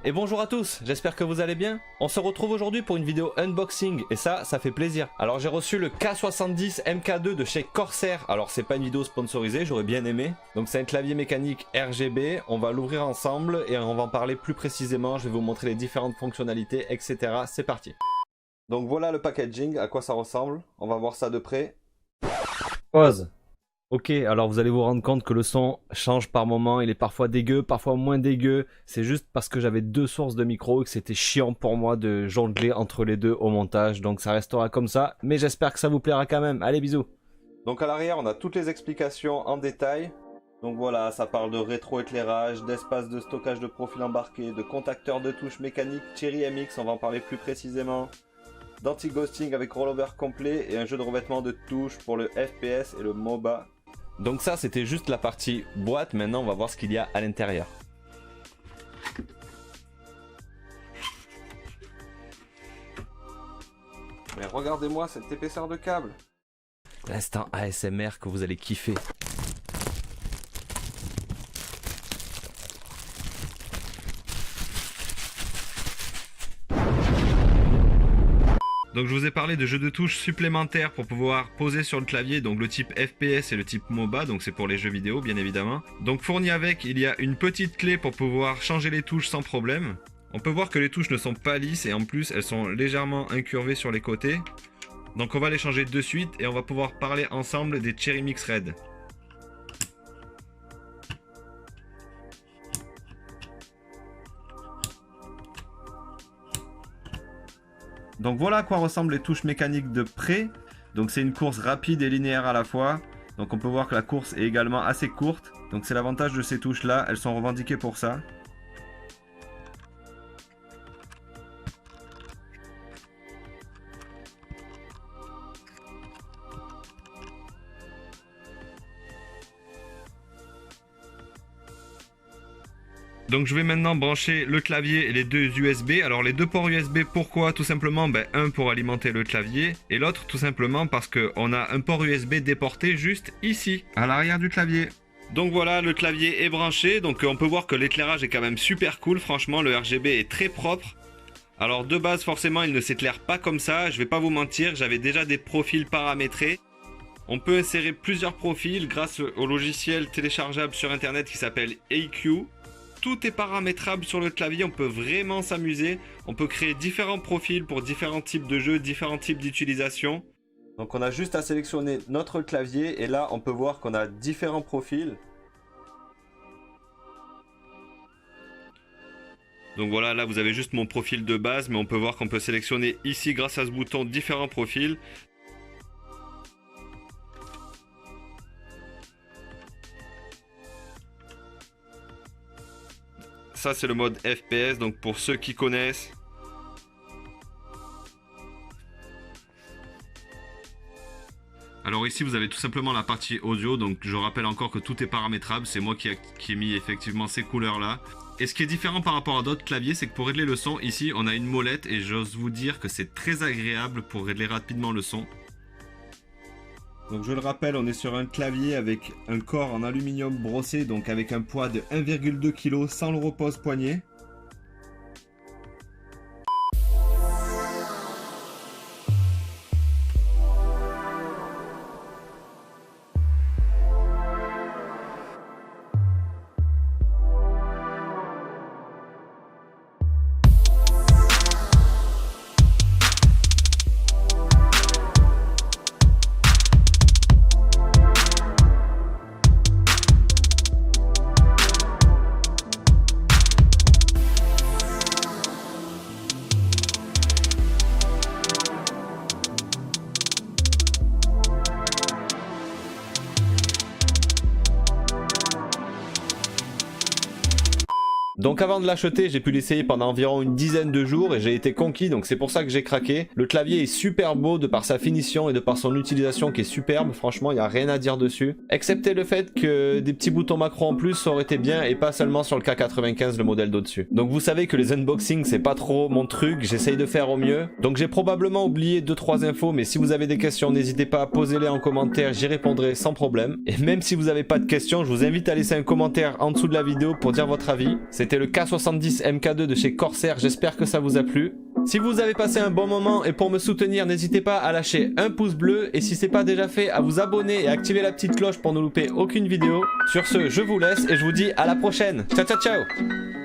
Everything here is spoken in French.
Et bonjour à tous, j'espère que vous allez bien. On se retrouve aujourd'hui pour une vidéo unboxing et ça fait plaisir. Alors j'ai reçu le K70 MK2 de chez Corsair. Alors c'est pas une vidéo sponsorisée, j'aurais bien aimé. Donc c'est un clavier mécanique RGB, on va l'ouvrir ensemble et on va en parler plus précisément. Je vais vous montrer les différentes fonctionnalités, etc. C'est parti. Donc voilà le packaging, à quoi ça ressemble. On va voir ça de près. Pause. Ok, alors vous allez vous rendre compte que le son change par moment, il est parfois dégueu, parfois moins dégueu. C'est juste parce que j'avais deux sources de micro et que c'était chiant pour moi de jongler entre les deux au montage. Donc ça restera comme ça, mais j'espère que ça vous plaira quand même. Allez, bisous. Donc à l'arrière, on a toutes les explications en détail. Donc voilà, ça parle de rétroéclairage, d'espace de stockage de profil embarqué, de contacteurs de touches mécaniques Cherry MX, on va en parler plus précisément. D'anti-ghosting avec rollover complet et un jeu de revêtement de touches pour le FPS et le MOBA. Donc ça c'était juste la partie boîte, maintenant on va voir ce qu'il y a à l'intérieur. Mais regardez-moi cette épaisseur de câble. L'instant ASMR que vous allez kiffer. Donc je vous ai parlé de jeux de touches supplémentaires pour pouvoir poser sur le clavier, donc le type FPS et le type MOBA, donc c'est pour les jeux vidéo bien évidemment. Donc fourni avec, il y a une petite clé pour pouvoir changer les touches sans problème. On peut voir que les touches ne sont pas lisses et en plus elles sont légèrement incurvées sur les côtés. Donc on va les changer de suite et on va pouvoir parler ensemble des Cherry MX Red. Donc voilà à quoi ressemblent les touches mécaniques de près. Donc c'est une course rapide et linéaire à la fois. Donc on peut voir que la course est également assez courte. Donc c'est l'avantage de ces touches là, elles sont revendiquées pour ça. Donc je vais maintenant brancher le clavier et les deux USB. Alors les deux ports USB, pourquoi? Tout simplement, un pour alimenter le clavier et l'autre tout simplement parce qu'on a un port USB déporté juste ici, à l'arrière du clavier. Donc voilà, le clavier est branché. Donc on peut voir que l'éclairage est quand même super cool. Franchement, le RGB est très propre. Alors de base, forcément, il ne s'éclaire pas comme ça. Je vais pas vous mentir, j'avais déjà des profils paramétrés. On peut insérer plusieurs profils grâce au logiciel téléchargeable sur internet qui s'appelle AQ. Tout est paramétrable sur le clavier, on peut vraiment s'amuser. On peut créer différents profils pour différents types de jeux, différents types d'utilisation. Donc on a juste à sélectionner notre clavier et là on peut voir qu'on a différents profils. Donc voilà, là vous avez juste mon profil de base, mais on peut voir qu'on peut sélectionner ici grâce à ce bouton différents profils. Ça c'est le mode FPS, donc pour ceux qui connaissent. Alors ici vous avez tout simplement la partie audio, donc je rappelle encore que tout est paramétrable, c'est moi qui ai mis effectivement ces couleurs là. Et ce qui est différent par rapport à d'autres claviers, c'est que pour régler le son, ici on a une molette et j'ose vous dire que c'est très agréable pour régler rapidement le son. Donc je le rappelle, on est sur un clavier avec un corps en aluminium brossé, donc avec un poids de 1,2 kg sans le repose-poignet. Donc avant de l'acheter, j'ai pu l'essayer pendant environ une dizaine de jours et j'ai été conquis, donc c'est pour ça que j'ai craqué. Le clavier est super beau de par sa finition et de par son utilisation qui est superbe, franchement il n'y a rien à dire dessus. Excepté le fait que des petits boutons macro en plus ça aurait été bien et pas seulement sur le K95 le modèle d'au-dessus. Donc vous savez que les unboxings c'est pas trop mon truc, j'essaye de faire au mieux. Donc j'ai probablement oublié 2-3 infos, mais si vous avez des questions n'hésitez pas à poser-les en commentaire, j'y répondrai sans problème. Et même si vous n'avez pas de questions, je vous invite à laisser un commentaire en dessous de la vidéo pour dire votre avis. C'était c'était le K70 MK2 de chez Corsair, j'espère que ça vous a plu. Si vous avez passé un bon moment et pour me soutenir, n'hésitez pas à lâcher un pouce bleu et si c'est pas déjà fait, à vous abonner et activer la petite cloche pour ne louper aucune vidéo. Sur ce, je vous laisse et je vous dis à la prochaine. Ciao ciao ciao.